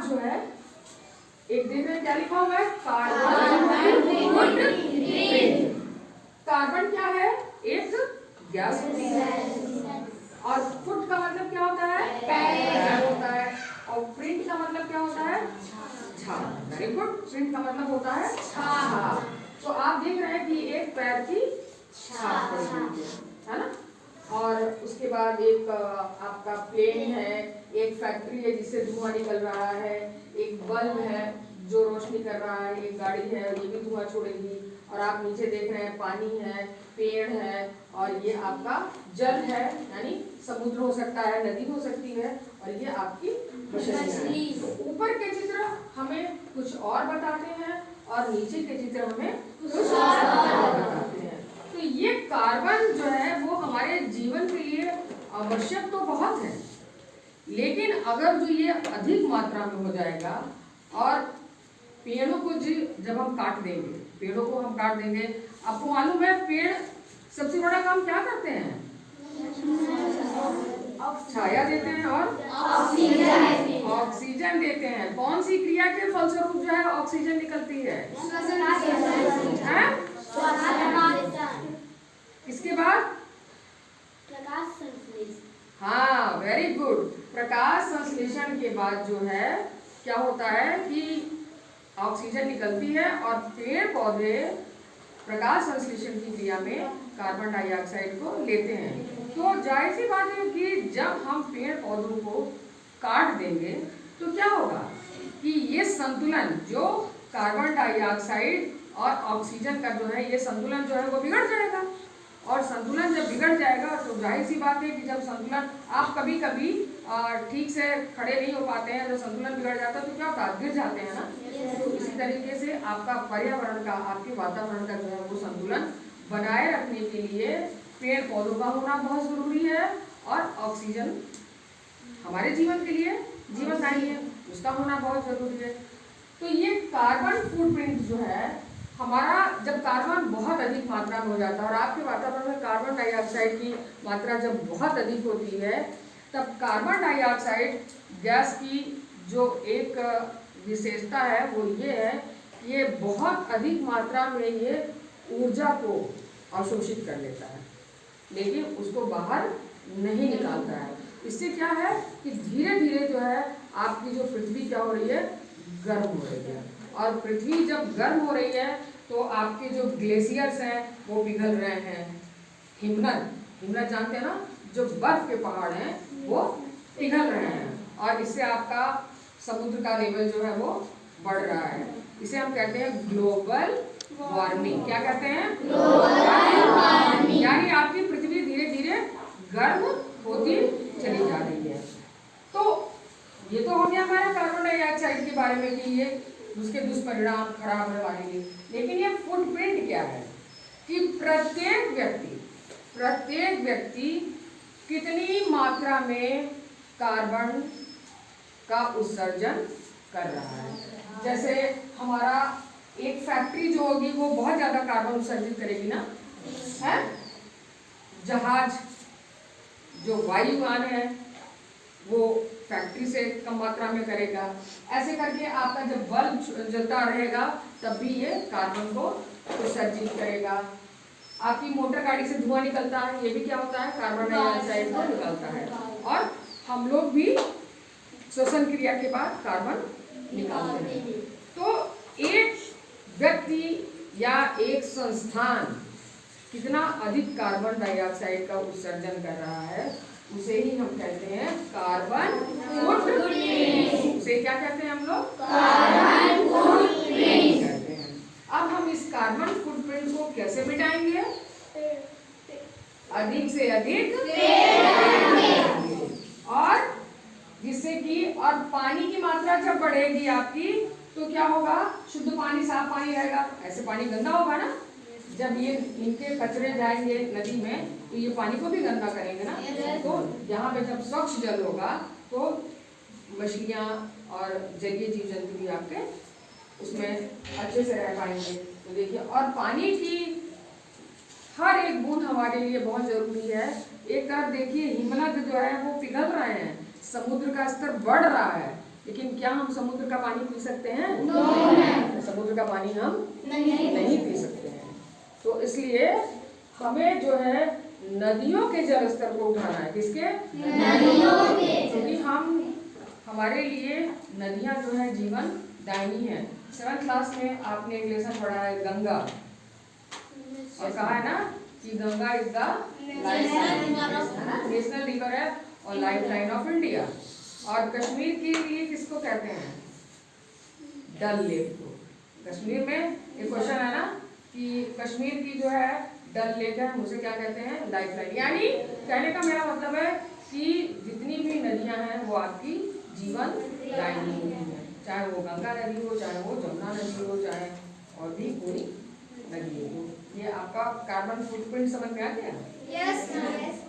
आज जो है एक दिन में क्या लिखा हुआ है, कार्बन फुटप्रिंट। कार्बन क्या है, एक गैस और फुट का मतलब क्या होता है, पैर होता है, और प्रिंट का मतलब क्या होता है, छाप। वेरी गुड, प्रिंट का मतलब होता है छाप। तो आप देख रहे हैं कि एक पैर की छाप पड़ी हुई है ना। और उसके बाद एक आपका प्लेन है, एक फैक्ट्री है जिससे धुआं निकल रहा है, एक बल्ब है जो रोशनी कर रहा है, एक गाड़ी है ये भी धुआं छोड़ेगी, और आप नीचे देख रहे हैं पानी है, पेड़ है, और ये आपका जल है, यानी समुद्र हो सकता है, नदी हो सकती है, और ये आपकी मछली है। ऊपर के चित्र हमें कुछ और बताते हैं और नीचे के चित्र हमें कुछ और बताते हैं। तो ये कार्बन जो है वो हमारे जीवन के लिए आवश्यक तो बहुत है, लेकिन अगर जो ये अधिक मात्रा में हो जाएगा, और पेड़ों को जब हम काट देंगे, पेड़ों को हम काट देंगे, आपको मालूम है पेड़ सबसे बड़ा काम क्या करते हैं, छाया देते हैं और ऑक्सीजन देते हैं। कौन सी क्रिया के फलस्वरूप जो है ऑक्सीजन निकलती है, इसके बाद प्रकाश संश्लेषण। हाँ, वेरी गुड। प्रकाश संश्लेषण के बाद जो है क्या होता है कि ऑक्सीजन निकलती है, और पेड़ पौधे प्रकाश संश्लेषण की क्रिया में कार्बन डाइऑक्साइड को लेते हैं। तो जाहिर सी बात है कि जब हम पेड़ पौधों को काट देंगे तो क्या होगा कि ये संतुलन जो कार्बन डाइऑक्साइड और ऑक्सीजन का जो है ये संतुलन जो है वो बिगड़ जाएगा, और संतुलन जब बिगड़ जाएगा तो जाहिर सी बात है कि जब संतुलन, आप कभी कभी ठीक से खड़े नहीं हो पाते हैं, जब संतुलन बिगड़ जाता है तो क्या होता है, गिर जाते हैं ना। तो इसी तरीके से आपका पर्यावरण का, आपके वातावरण का जो है वो संतुलन बनाए रखने के लिए पेड़ पौधों का होना बहुत जरूरी है, और ऑक्सीजन हमारे जीवन के लिए जीवनदायी है उसका होना बहुत जरूरी है। तो ये कार्बन फुटप्रिंट जो है हमारा, जब कार्बन बहुत अधिक मात्रा में हो जाता है और आपके वातावरण में कार्बन डाइऑक्साइड की मात्रा जब बहुत अधिक होती है, तब कार्बन डाइऑक्साइड गैस की जो एक विशेषता है वो ये है, ये बहुत अधिक मात्रा में ये ऊर्जा को अवशोषित कर लेता है, लेकिन उसको बाहर नहीं निकालता है। इससे क्या है कि धीरे धीरे जो है आपकी जो पृथ्वी क्या हो रही है, गर्म हो रही है, और पृथ्वी जब गर्म हो रही है तो आपके जो ग्लेशियर्स हैं वो पिघल रहे हैं, हिमनद जानते हैं ना, जो बर्फ के पहाड़ हैं वो पिघल रहे हैं, और इससे आपका समुद्र का लेवल जो है वो बढ़ रहा है। इसे हम कहते हैं ग्लोबल वार्मिंग। क्या कहते हैं, ग्लोबल वार्मिंग। यानी आपकी पृथ्वी धीरे धीरे गर्म होती चली जा रही है। तो ये तो हो गया हमारा कार्बन डाइऑक्साइड के बारे में कि ये उसके दुष्परिणाम खराब है हमारे लिए, लेकिन ये फुटप्रिंट क्या है कि प्रत्येक व्यक्ति कितनी मात्रा में कार्बन का उत्सर्जन कर रहा है। जैसे हमारा एक फैक्ट्री जो होगी वो बहुत ज्यादा कार्बन उत्सर्जित करेगी ना, है? जहाज जो वायुयान है वो फैक्ट्री से कम मात्रा में करेगा। ऐसे करके आपका जब बल्ब जलता रहेगा तब भी ये कार्बन को उत्सर्जित करेगा। आपकी मोटर गाड़ी से धुआं निकलता है, ये भी क्या होता है, कार्बन डाइऑक्साइड को निकलता है, और हम लोग भी श्वसन क्रिया के बाद कार्बन निकालते हैं। तो एक व्यक्ति या एक संस्थान कितना अधिक कार्बन डाइऑक्साइड का उत्सर्जन कर रहा है उसे ही हम कहते हैं कार्बन फुटप्रिंट। उसे क्या कहते हैं हम लोग, कार्बन फुटप्रिंट कहते हैं। अब हम इस कार्बन फुटप्रिंट को कैसे मिटाएंगे, अधिक से अधिक और जिससे कि, और पानी की मात्रा जब बढ़ेगी आपकी तो क्या होगा, शुद्ध पानी, साफ पानी रहेगा। ऐसे पानी गंदा होगा ना, जब ये इनके कचरे जाएंगे नदी में तो ये पानी को भी गंदा करेंगे ना। तो यहाँ पे जब स्वच्छ जल होगा तो मछलियाँ और जलीय जीव जंतु भी आपके उसमें अच्छे से रह पाएंगे। तो देखिए, और पानी की हर एक बूंद हमारे लिए बहुत जरूरी है। एक तरफ देखिए हिमनद जो है वो पिघल रहे हैं, समुद्र का स्तर बढ़ रहा है, लेकिन क्या हम समुद्र का पानी पी सकते हैं? No. समुद्र का पानी हम नहीं. नहीं पी सकते हैं। तो इसलिए हमें जो है नदियों के जल स्तर को उठाना है। किसके? नदियों के। क्योंकि हमारे लिए नदियां जो है जीवन दायिनी है। 7th क्लास में आपने एक लेसन पढ़ा है गंगा, और कहा है ना कि Ganga is the national river है और लाइफ लाइन ऑफ इंडिया। और कश्मीर के लिए किसको कहते हैं? डल लेक को। कश्मीर में एक क्वेश्चन है ना कि कश्मीर की जो है डल लेक है, उसे क्या कहते हैं? Life line. यानी कहने का मेरा मतलब है कि जितनी भी नदियां हैं वो आपकी जीवन दायिनी होती है, चाहे वो गंगा नदी हो, चाहे वो जमुना नदी हो, चाहे और भी कोई नदी हो। ये आपका कार्बन फुटप्रिंट समझ में आ गया? Yes, ma'am.